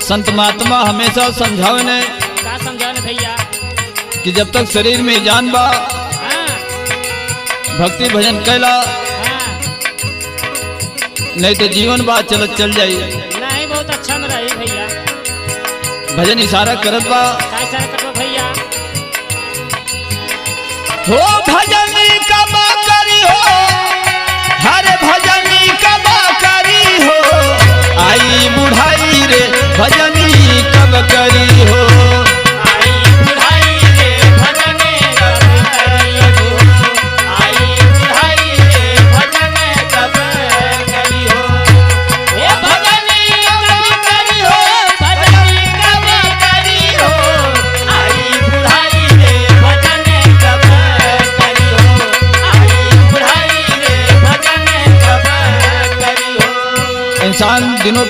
संत महात्मा हमेशा समझावे ने का समझाने भैया कि जब तक शरीर में जान बा हाँ भक्ति भजन कैला हाँ नहीं तो जीवन बा चलत चल जाई। नहीं बहुत अच्छा में रही भैया भजन इशारा करत बा का इशारा करो भैया हो भजन कब करी हो हरे भजन कब करी हो आई बुढ़ाई रे भजन कब करी हो आई बुढ़ाई रे भजन कब करी हो आई बुढ़ाई रे भजन कब करी हो ए भजन कब करी हो भजन कब करी हो आई बुढ़ाई रे भजन कब करी हो आई बुढ़ाई रे भजन कब करी हो। इंसान दिनों